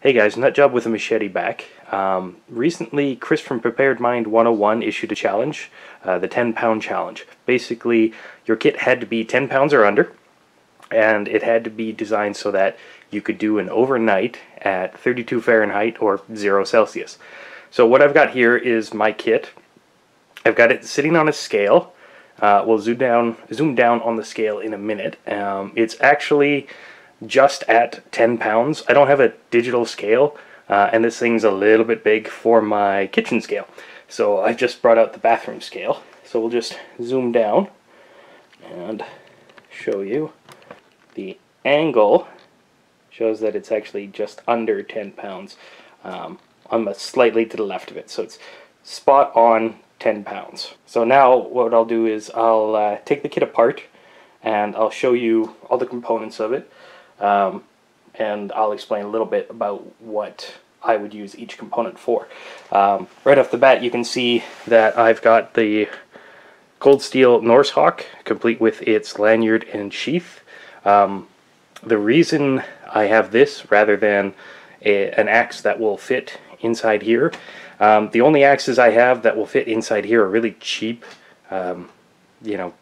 Hey guys, Nutjob with a machete back. Recently, Chris from Preparedmind101 issued a challenge, the 10-pound challenge. Basically, your kit had to be 10 pounds or under, and it had to be designed so that you could do an overnight at 32 Fahrenheit or 0 Celsius. So what I've got here is my kit. I've got it sitting on a scale. We'll zoom down on the scale in a minute. It's actually just at 10 pounds. I don't have a digital scale, and this thing's a little bit big for my kitchen scale. So I just brought out the bathroom scale. So we'll just zoom down and show you. The angle shows that it's actually just under 10 pounds. I'm slightly to the left of it, so it's spot on 10 pounds. So now what I'll do is I'll take the kit apart and I'll show you all the components of it. And I'll explain a little bit about what I would use each component for. Right off the bat, you can see that I've got the cold steel Norse Hawk, complete with its lanyard and sheath. The reason I have this rather than an axe that will fit inside here, the only axes I have that will fit inside here are really cheap, you know,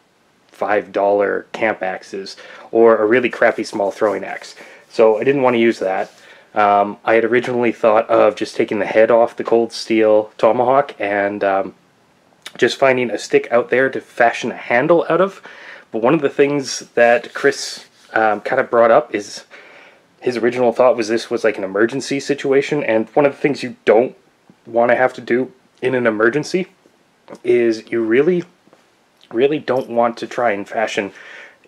$5 camp axes, or a really crappy small throwing axe. So I didn't want to use that. I had originally thought of just taking the head off the cold steel tomahawk and just finding a stick out there to fashion a handle out of. But one of the things that Chris kind of brought up is his original thought was this was like an emergency situation, and one of the things you don't want to have to do in an emergency is you really don't want to try and fashion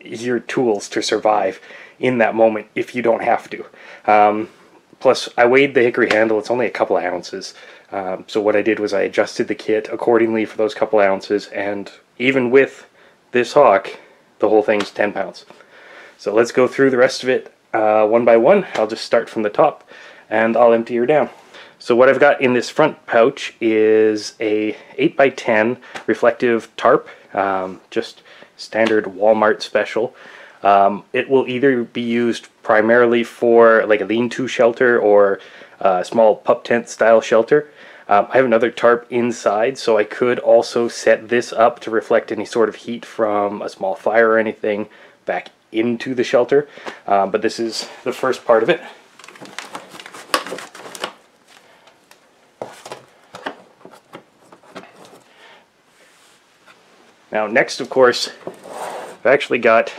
your tools to survive in that moment if you don't have to. Plus, I weighed the hickory handle. It's only a couple of ounces. So what I did was I adjusted the kit accordingly for those couple of ounces, and even with this hawk, the whole thing's 10 pounds. So let's go through the rest of it one by one. I'll just start from the top and I'll empty her down. So what I've got in this front pouch is a 8x10 reflective tarp, just standard Walmart special. It will either be used primarily for like a lean-to shelter or a small pup tent style shelter. I have another tarp inside, so I could also set this up to reflect any sort of heat from a small fire or anything back into the shelter. But this is the first part of it. Now next, of course, I've actually got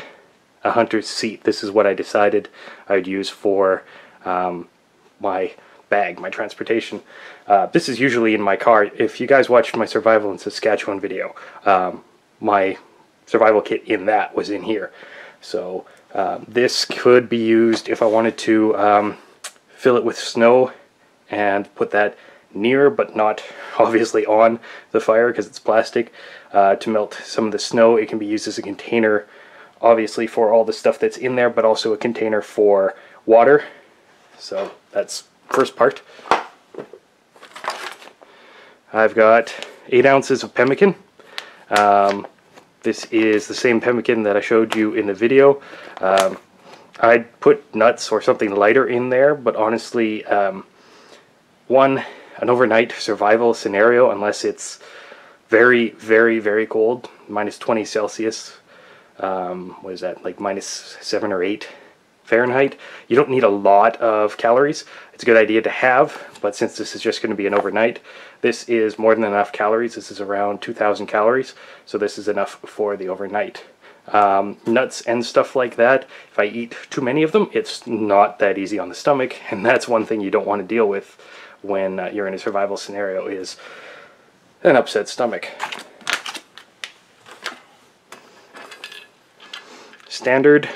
a hunter's seat. This is what I decided I would use for my bag, my transportation. This is usually in my car. If you guys watched my survival in Saskatchewan video, my survival kit in that was in here. So this could be used if I wanted to fill it with snow and put that near but not obviously on the fire because it's plastic, to melt some of the snow. It can be used as a container obviously for all the stuff that's in there, but also a container for water. So that's first part. I've got 8 ounces of pemmican. This is the same pemmican that I showed you in the video. I'd put nuts or something lighter in there, but honestly, an overnight survival scenario, unless it's very, very, very cold, minus 20 Celsius, what is that, like minus 7 or 8 Fahrenheit, you don't need a lot of calories. It's a good idea to have, but since this is just going to be an overnight, this is more than enough calories. This is around 2,000 calories, so this is enough for the overnight. Nuts and stuff like that, if I eat too many of them, it's not that easy on the stomach, and that's one thing you don't want to deal with when you're in a survival scenario, is an upset stomach. Standard,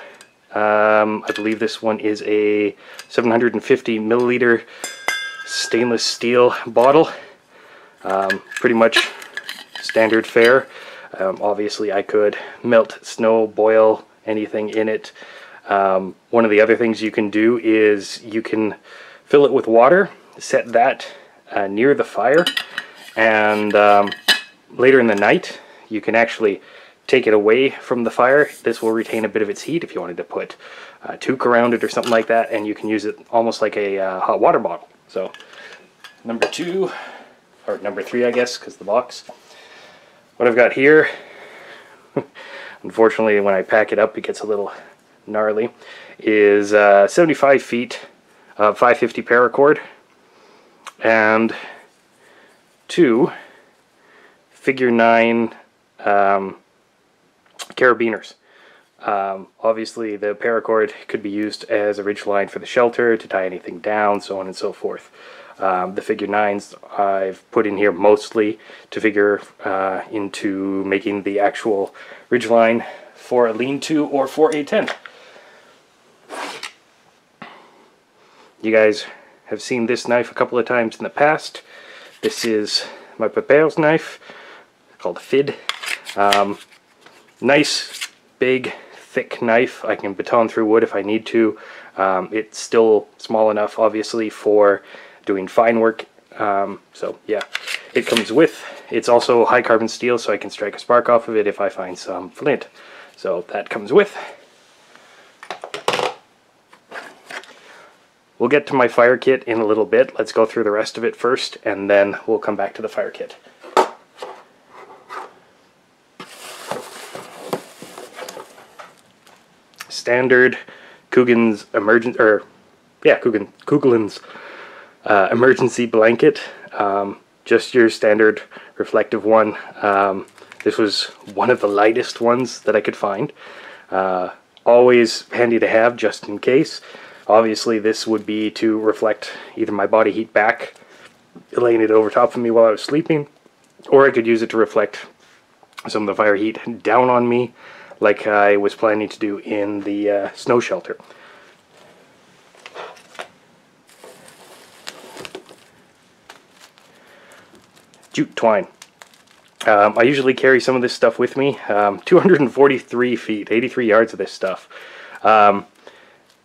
I believe this one is a 750 milliliter stainless steel bottle. Pretty much standard fare. Obviously I could melt snow, boil anything in it. One of the other things you can do is you can fill it with water, set that near the fire, and later in the night you can actually take it away from the fire, this will retain a bit of its heat if you wanted to put toque around it or something like that, and you can use it almost like a hot water bottle. So number 2, or number 3 I guess, because the box. What I've got here, unfortunately when I pack it up it gets a little gnarly, is 75 feet of 550 paracord and 2 figure 9 carabiners. Obviously the paracord could be used as a ridgeline for the shelter to tie anything down, so on and so forth. The figure 9s I've put in here mostly to figure into making the actual ridgeline for a lean-to or for a tent. You guys have seen this knife a couple of times in the past. This is my Preparedmind knife called a FID. Nice, big, thick knife. I can baton through wood if I need to. It's still small enough, obviously, for doing fine work. So yeah, it comes with. It's also high carbon steel, so I can strike a spark off of it if I find some flint. So that comes with. We'll get to my fire kit in a little bit. Let's go through the rest of it first, and then we'll come back to the fire kit. Standard Coogan's Coogan's emergency blanket. Just your standard reflective one. This was one of the lightest ones that I could find. Always handy to have just in case. Obviously this would be to reflect either my body heat back, laying it over top of me while I was sleeping, or I could use it to reflect some of the fire heat down on me, like I was planning to do in the snow shelter. Jute twine. I usually carry some of this stuff with me. 243 feet, 83 yards of this stuff.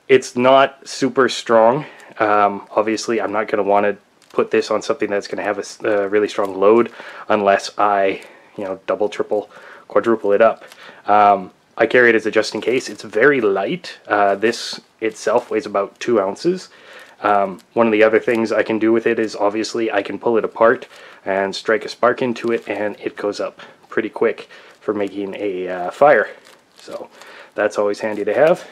It's not super strong. Obviously, I'm not going to want to put this on something that's going to have a really strong load unless I, double, triple, quadruple it up. I carry it as a just in case. It's very light. This itself weighs about 2 ounces. One of the other things I can do with it is obviously I can pull it apart and strike a spark into it, and it goes up pretty quick for making a fire. So that's always handy to have.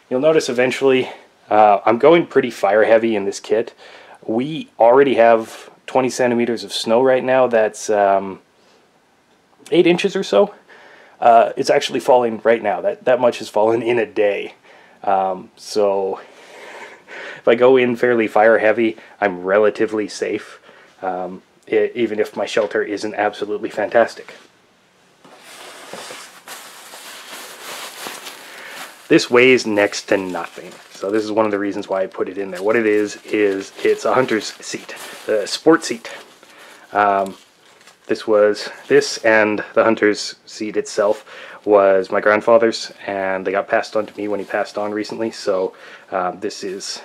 You'll notice eventually I'm going pretty fire heavy in this kit. We already have 20 centimeters of snow right now. That's 8 inches or so. It's actually falling right now. That much has fallen in a day. So if I go in fairly fire heavy, I'm relatively safe, even if my shelter isn't absolutely fantastic. This weighs next to nothing, so this is one of the reasons why I put it in there. What it is it's a hunter's seat, a sport seat. This and the hunter's seat itself was my grandfather's, and they got passed on to me when he passed on recently, so this is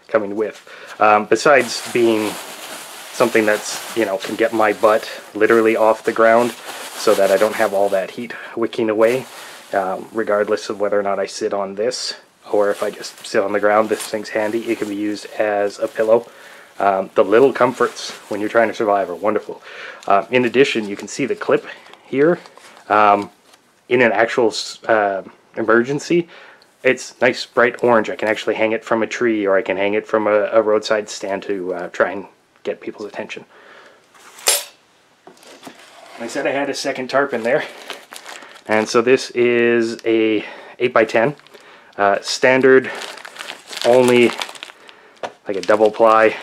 coming with. Besides being something that's, can get my butt literally off the ground so that I don't have all that heat wicking away, regardless of whether or not I sit on this or if I just sit on the ground. This thing's handy. It can be used as a pillow. The little comforts when you're trying to survive are wonderful. In addition, you can see the clip here. In an actual emergency, it's nice bright orange. I can actually hang it from a tree, or I can hang it from a roadside stand to try and get people's attention. I said I had a second tarp in there, and so this is a 8x10 standard, only like a double ply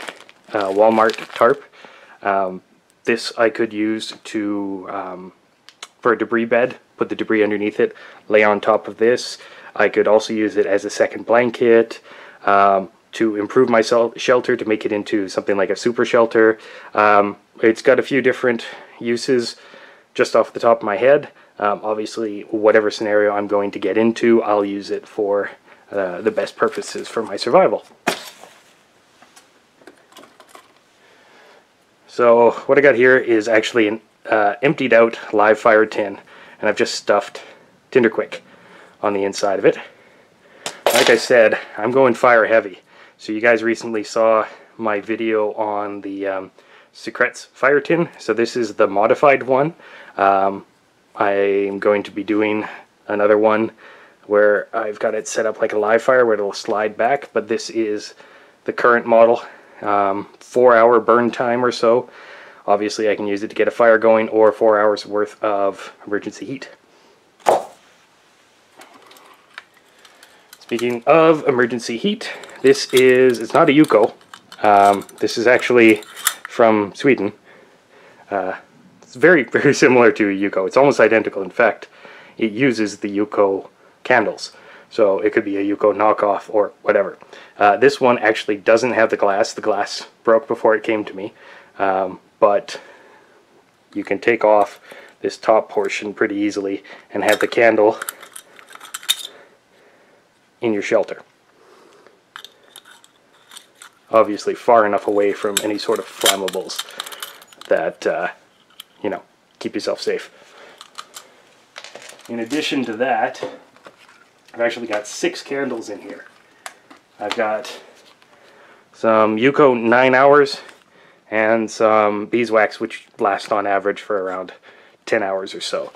Walmart tarp. This I could use to for a debris bed, put the debris underneath it, lay on top of this. I could also use it as a second blanket, to improve my shelter, to make it into something like a super shelter. It's got a few different uses just off the top of my head. Obviously, whatever scenario I'm going to get into, I'll use it for the best purposes for my survival. So what I got here is actually an emptied out live fire tin. and I've just stuffed Tinderquick on the inside of it. Like I said, I'm going fire heavy. So you guys recently saw my video on the Secrets fire tin. So this is the modified one. I'm going to be doing another one where I've got it set up like a live fire where it'll slide back, but this is the current model. 4-hour burn time or so. Obviously I can use it to get a fire going, or 4 hours worth of emergency heat. Speaking of emergency heat, it's not a Yuko. This is actually from Sweden. It's very, very similar to a Yuko. It's almost identical. In fact, it uses the Yuko candles. So it could be a Yuko knockoff or whatever. This one actually doesn't have the glass. The glass broke before it came to me. But you can take off this top portion pretty easily and have the candle in your shelter. Obviously far enough away from any sort of flammables that, you know, keep yourself safe. In addition to that, I've actually got 6 candles in here. I've got some Yuko 9 hours and some beeswax, which last on average for around 10 hours or so.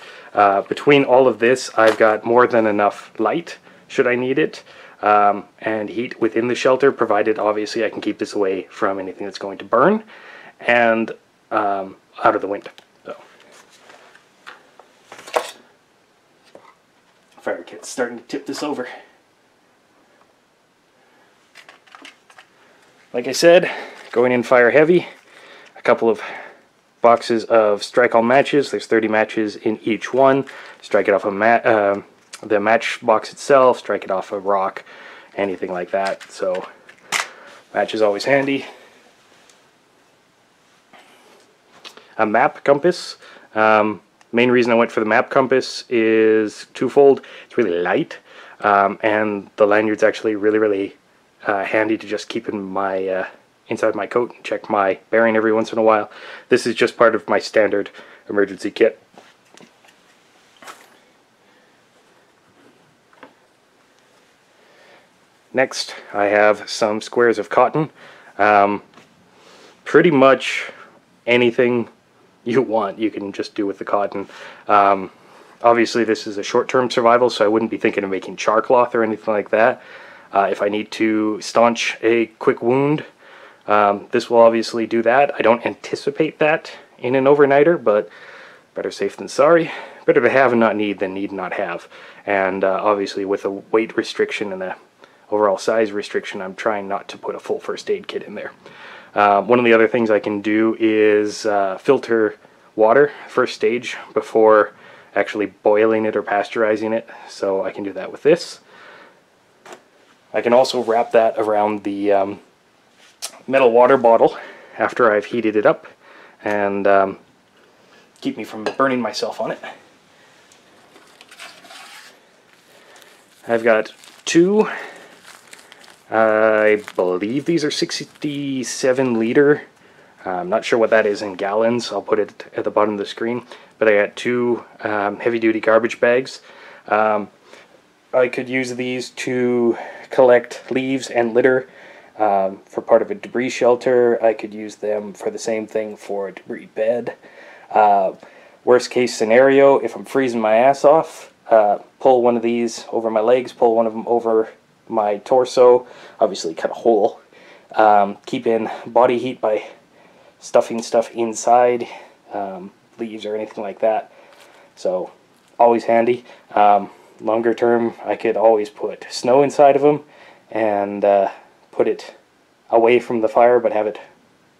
Between all of this, I've got more than enough light, should I need it, and heat within the shelter, provided obviously I can keep this away from anything that's going to burn, and out of the wind. So, fire kit's starting to tip this over. Like I said, going in fire heavy. A couple of boxes of strike-all matches. There's 30 matches in each one. Strike it off the match box itself, strike it off a rock, anything like that. So match is always handy. A map compass. Main reason I went for the map compass is twofold. It's really light, and the lanyard's actually really handy to just keep in my inside my coat and check my bearing every once in a while. This is just part of my standard emergency kit. Next, I have some squares of cotton. Pretty much anything you want you can just do with the cotton. Obviously this is a short-term survival, so I wouldn't be thinking of making char cloth or anything like that. If I need to staunch a quick wound, this will obviously do that. I don't anticipate that in an overnighter, but better safe than sorry. Better to have and not need than need not have. And obviously with a weight restriction and a overall size restriction, I'm trying not to put a full first aid kit in there. One of the other things I can do is filter water first stage before actually boiling it or pasteurizing it, so I can do that with this. I can also wrap that around the metal water bottle after I've heated it up and keep me from burning myself on it. I've got 2, I believe these are 67 liter. I'm not sure what that is in gallons. I'll put it at the bottom of the screen. But I got 2 heavy-duty garbage bags. I could use these to collect leaves and litter for part of a debris shelter. I could use them for the same thing for a debris bed. Worst case scenario, if I'm freezing my ass off, pull one of these over my legs, pull one of them over my torso, obviously cut a hole. Keep in body heat by stuffing stuff inside, leaves or anything like that. So always handy. Longer term, I could always put snow inside of them and put it away from the fire, but have it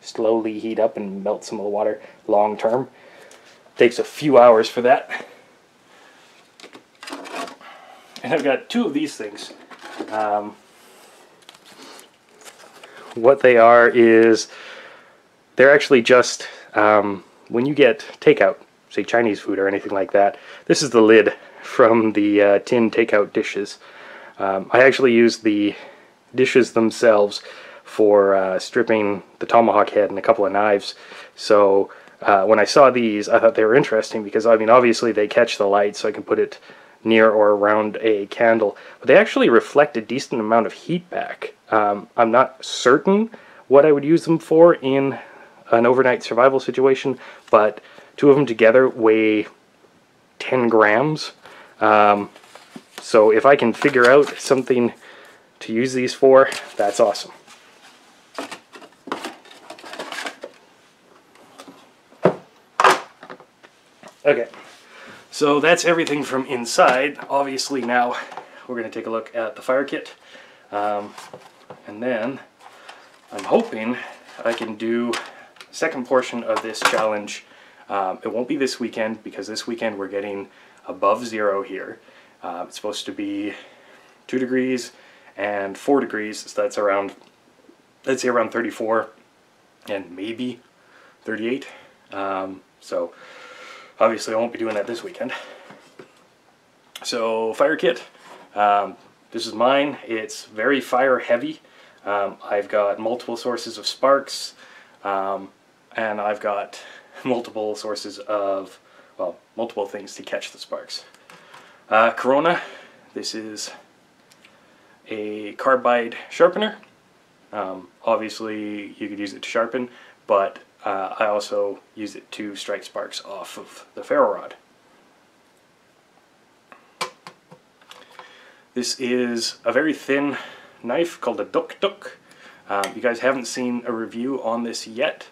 slowly heat up and melt some of the water long term. Takes a few hours for that. And I've got 2 of these things. What they are is they're actually just when you get takeout, say Chinese food or anything like that, this is the lid from the tin takeout dishes. I actually use the dishes themselves for stripping the tomahawk head and a couple of knives, so when I saw these, I thought they were interesting because, I mean, obviously they catch the light, so I can put it near or around a candle, but they actually reflect a decent amount of heat back. I'm not certain what I would use them for in an overnight survival situation, but two of them together weigh 10 grams. So if I can figure out something to use these for, that's awesome. Okay, so that's everything from inside. Obviously now we're going to take a look at the fire kit, and then I'm hoping I can do the second portion of this challenge. It won't be this weekend because this weekend we're getting above zero here. It's supposed to be 2 degrees and 4 degrees, so that's around, let's say around 34 and maybe 38. So obviously I won't be doing that this weekend. So fire kit, this is mine. It's very fire heavy. I've got multiple sources of sparks, and I've got multiple sources of, well, multiple things to catch the sparks. Corona, this is a carbide sharpener. Obviously you could use it to sharpen, but I also use it to strike sparks off of the ferro rod. This is a very thin knife called a duk-duk. You guys haven't seen a review on this yet.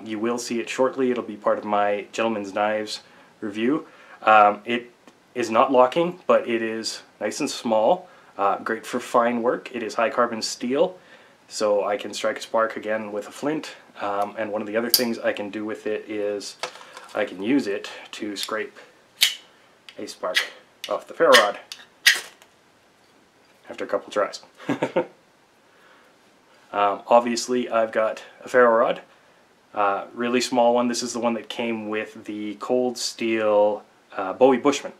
You will see it shortly. It'll be part of my Gentleman's Knives review. It is not locking, but it is nice and small. Great for fine work. It is high carbon steel, so I can strike a spark again with a flint. And one of the other things I can do with it is I can use it to scrape a spark off the ferro rod after a couple tries. Obviously I've got a ferro rod, really small one. This is the one that came with the cold steel Bowie Bushman.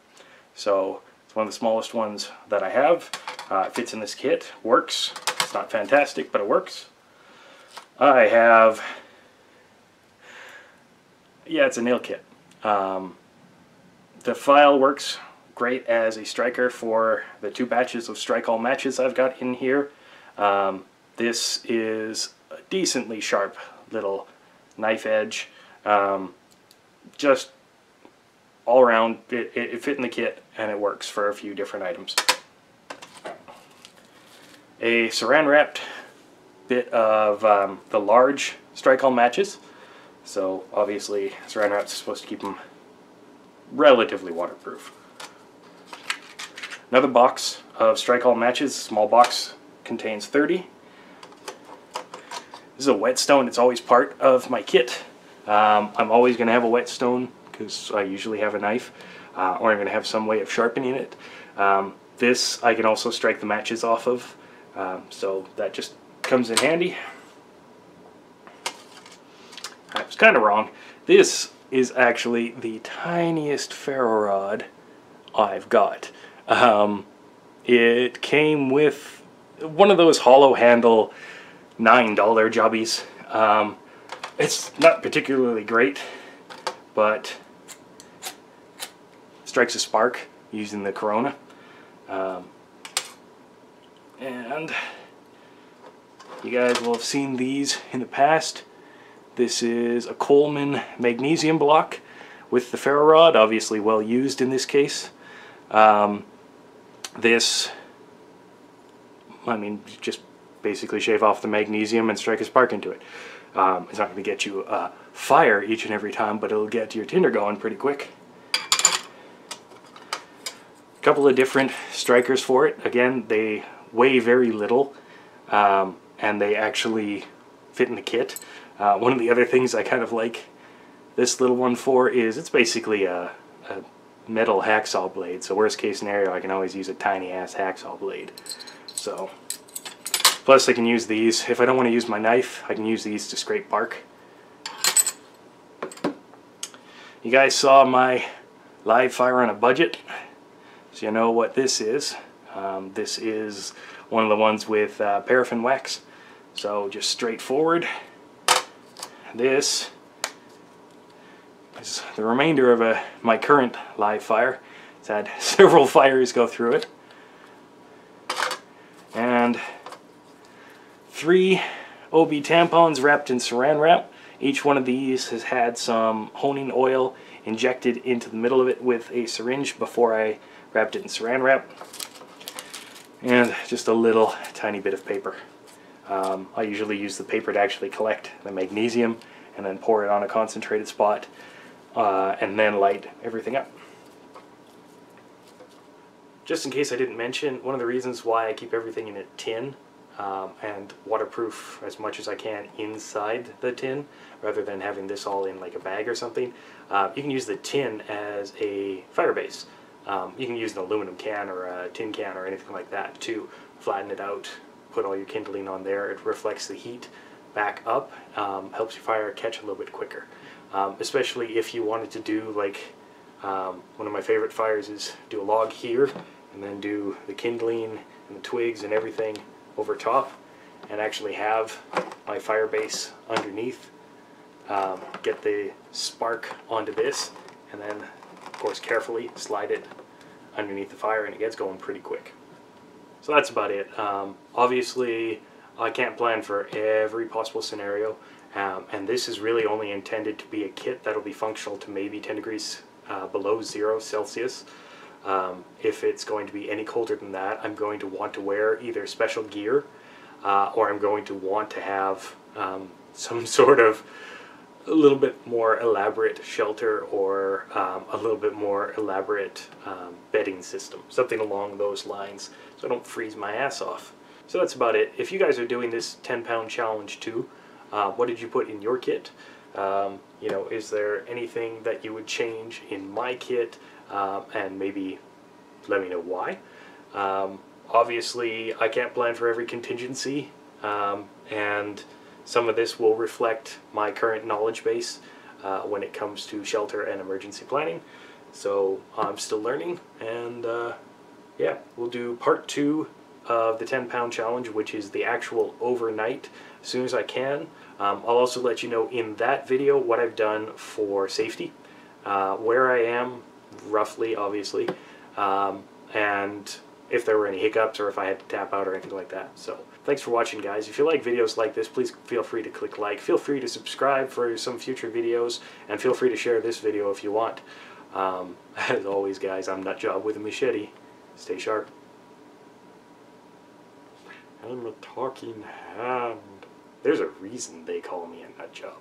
So it's one of the smallest ones that I have. It fits in this kit, works. It's not fantastic, but it works. I have, yeah, it's a nail kit. The file works great as a striker for the 2 batches of strike all matches I've got in here. This is a decently sharp little knife edge. Just all around, it fit in the kit and it works for a few different items. A saran wrapped bit of the large strike all matches. So obviously saran wrap is supposed to keep them relatively waterproof. Another box of strike all matches, small box, contains 30. This is a whetstone. It's always part of my kit. I'm always going to have a whetstone because I usually have a knife, or I'm going to have some way of sharpening it. This I can also strike the matches off of, so that just comes in handy. I was kind of wrong. This is actually the tiniest ferro rod I've got. It came with one of those hollow handle $9 jobbies. It's not particularly great, but strikes a spark using the Corona. And you guys will have seen these in the past. This is a Coleman magnesium block with the ferro rod, obviously well used in this case. This, I mean, just basically shave off the magnesium and strike a spark into it. It's not going to get you fire each and every time, but it'll get your tinder going pretty quick. A couple of different strikers for it. Again, they weigh very little, and they actually fit in the kit. One of the other things I kind of like this little one for is it's basically a metal hacksaw blade. So worst case scenario, I can always use a tiny ass hacksaw blade. So plus I can use these, if I don't want to use my knife, I can use these to scrape bark. You guys saw my live fire on a budget, so you know what this is. This is one of the ones with paraffin wax. So just straightforward. This is the remainder of my current live fire. It's had several fires go through it. And 3 OB tampons wrapped in saran wrap. Each one of these has had some honing oil injected into the middle of it with a syringe before I wrapped it in saran wrap. And just a little tiny bit of paper. I usually use the paper to actually collect the magnesium and then pour it on a concentrated spot and then light everything up. Just in case I didn't mention, one of the reasons why I keep everything in a tin and waterproof as much as I can inside the tin rather than having this all in like a bag or something, you can use the tin as a fire base. You can use an aluminum can or a tin can or anything like that to flatten it out, put all your kindling on there. It reflects the heat back up, helps your fire catch a little bit quicker. Especially if you wanted to do like, one of my favorite fires is do a log here and then do the kindling and the twigs and everything over top and actually have my fire base underneath. Get the spark onto this and then of course carefully slide it underneath the fire and it gets going pretty quick. So that's about it. Obviously I can't plan for every possible scenario, and this is really only intended to be a kit that'll be functional to maybe 10 degrees below 0 Celsius. If it's going to be any colder than that, I'm going to want to wear either special gear or I'm going to want to have some sort of a little bit more elaborate shelter or a little bit more elaborate bedding system, something along those lines, so I don't freeze my ass off. So that's about it. If you guys are doing this 10-pound challenge too, what did you put in your kit? You know, is there anything that you would change in my kit, and maybe let me know why. Obviously I can't plan for every contingency, and some of this will reflect my current knowledge base when it comes to shelter and emergency planning. So I'm still learning, and yeah, we'll do part 2 of the 10-pound challenge, which is the actual overnight, as soon as I can. I'll also let you know in that video what I've done for safety, where I am roughly, obviously, and if there were any hiccups or if I had to tap out or anything like that. So thanks for watching, guys. If you like videos like this, please feel free to click like. Feel free to subscribe for some future videos, and feel free to share this video if you want. As always, guys, I'm Nutjob with a machete. Stay sharp. I'm a talking hand. There's a reason they call me a nutjob.